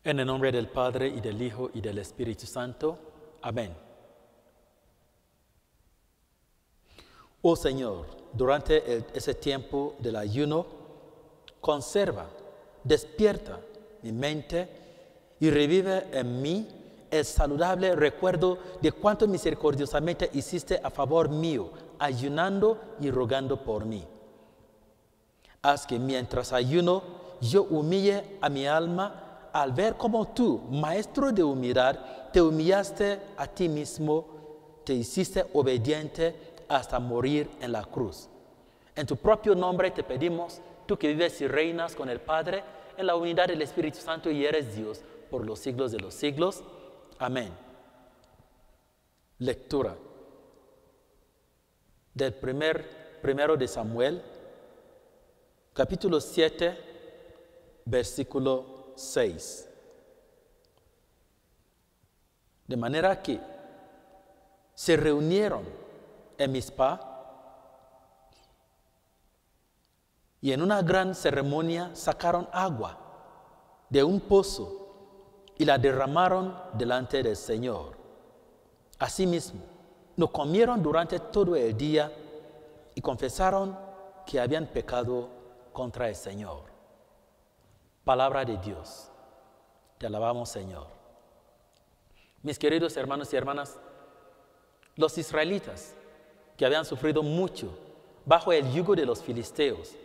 En el nombre del Padre, y del Hijo, y del Espíritu Santo. Amén. Oh Señor, durante ese tiempo del ayuno, conserva, despierta mi mente y revive en mí el saludable recuerdo de cuánto misericordiosamente hiciste a favor mío, ayunando y rogando por mí. Haz que mientras ayuno, yo humille a mi alma al ver cómo tú, maestro de humildad, te humillaste a ti mismo, te hiciste obediente hasta morir en la cruz. En tu propio nombre te pedimos, tú que vives y reinas con el Padre, en la unidad del Espíritu Santo y eres Dios por los siglos de los siglos. Amén. Lectura del primero de Samuel, capítulo 7, versículo 6. De manera que se reunieron en Mizpa y en una gran ceremonia sacaron agua de un pozo y la derramaron delante del Señor. Asimismo, no comieron durante todo el día y confesaron que habían pecado contra el Señor. Palabra de Dios. Te alabamos, Señor. Mis queridos hermanos y hermanas, los israelitas, que habían sufrido mucho bajo el yugo de los filisteos,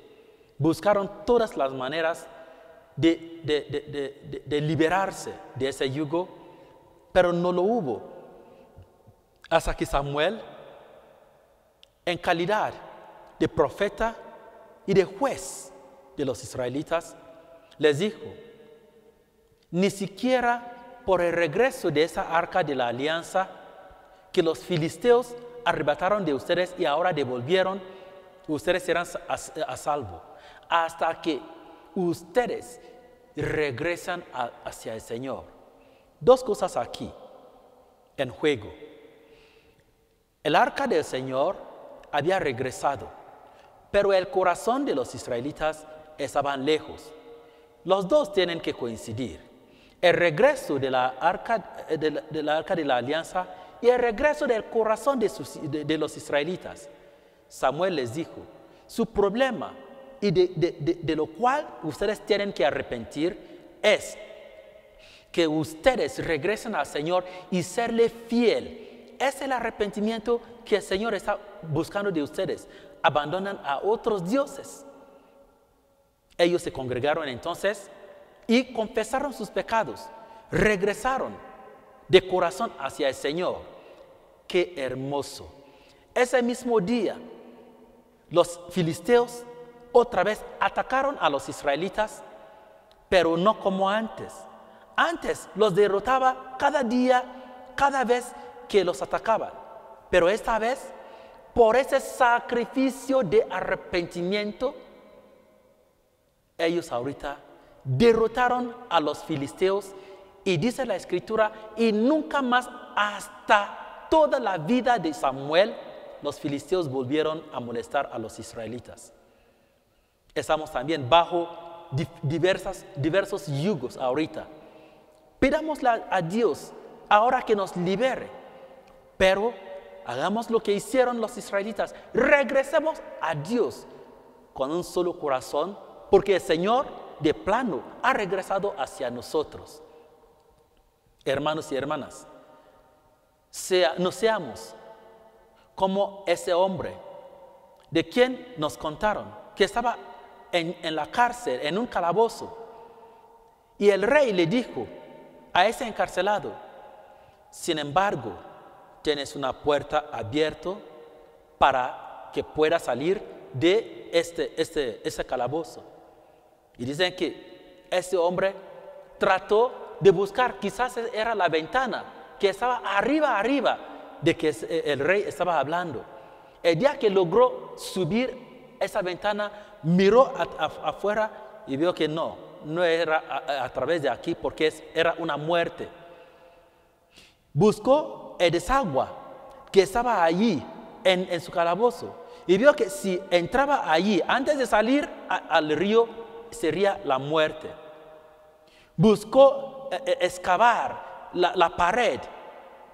buscaron todas las maneras de liberarse de ese yugo, pero no lo hubo. Hasta que Samuel, en calidad de profeta y de juez de los israelitas, les dijo: ni siquiera por el regreso de esa arca de la alianza que los filisteos arrebataron de ustedes y ahora devolvieron, ustedes serán a salvo, hasta que ustedes regresan hacia el Señor. Dos cosas aquí en juego. El arca del Señor había regresado, pero el corazón de los israelitas estaban lejos. Los dos tienen que coincidir. El regreso de la arca de la alianza y el regreso del corazón de los israelitas. Samuel les dijo, su problema y de lo cual ustedes tienen que arrepentir es que ustedes regresen al Señor y serle fiel. Es el arrepentimiento que el Señor está buscando de ustedes. Abandonan a otros dioses. Ellos se congregaron entonces y confesaron sus pecados. Regresaron de corazón hacia el Señor. ¡Qué hermoso! Ese mismo día, los filisteos otra vez atacaron a los israelitas, pero no como antes. Antes los derrotaba cada día, cada vez que los atacaban. Pero esta vez, por ese sacrificio de arrepentimiento, ellos ahorita derrotaron a los filisteos y dice la Escritura, y nunca más hasta toda la vida de Samuel, los filisteos volvieron a molestar a los israelitas. Estamos también bajo diversos yugos ahorita. Pidámosle a Dios ahora que nos libere, pero hagamos lo que hicieron los israelitas. Regresemos a Dios con un solo corazón, porque el Señor de plano ha regresado hacia nosotros. Hermanos y hermanas, no seamos como ese hombre de quien nos contaron que estaba en la cárcel, en un calabozo, y el rey le dijo a ese encarcelado: sin embargo, tienes una puerta abierta para que pueda salir de ese calabozo. Y dicen que ese hombre trató de buscar, quizás era la ventana que estaba arriba de que el rey estaba hablando. El día que logró subir esa ventana, miró afuera y vio que no era a través de aquí, porque era una muerte. Buscó el desagüe que estaba allí en su calabozo y vio que si entraba allí antes de salir al río, sería la muerte. Buscó excavar la pared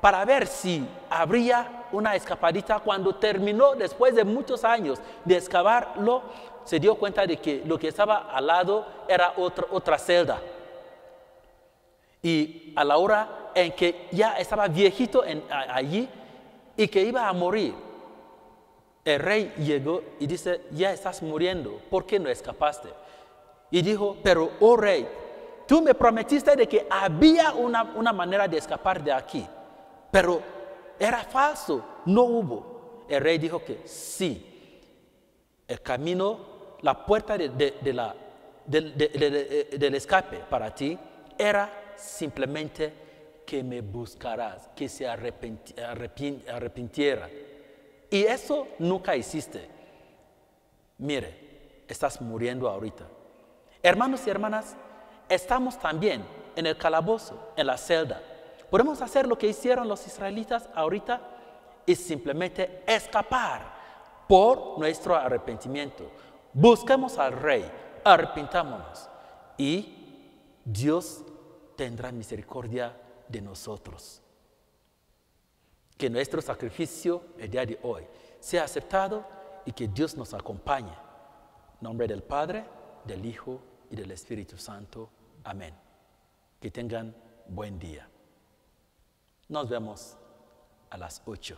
para ver si habría una escapadita. Cuando terminó, después de muchos años de excavarlo, se dio cuenta de que lo que estaba al lado era otra celda. Y a la hora en que ya estaba viejito allí y que iba a morir, el rey llegó y dice, ya estás muriendo, ¿por qué no escapaste? Y dijo, pero oh rey, tú me prometiste de que había una manera de escapar de aquí, pero era falso, no hubo. El rey dijo que sí, el camino, la puerta del escape para ti era simplemente que me buscarás, que se arrepintiera. Y eso nunca hiciste. Mire, estás muriendo ahorita. Hermanos y hermanas, estamos también en el calabozo, en la celda. Podemos hacer lo que hicieron los israelitas ahorita y simplemente escapar por nuestro arrepentimiento. Busquemos al rey, arrepintámonos y Dios tendrá misericordia de nosotros. Que nuestro sacrificio el día de hoy sea aceptado y que Dios nos acompañe. En nombre del Padre, del Hijo y del Espíritu Santo. Amén. Que tengan buen día. Nos vemos a las 8.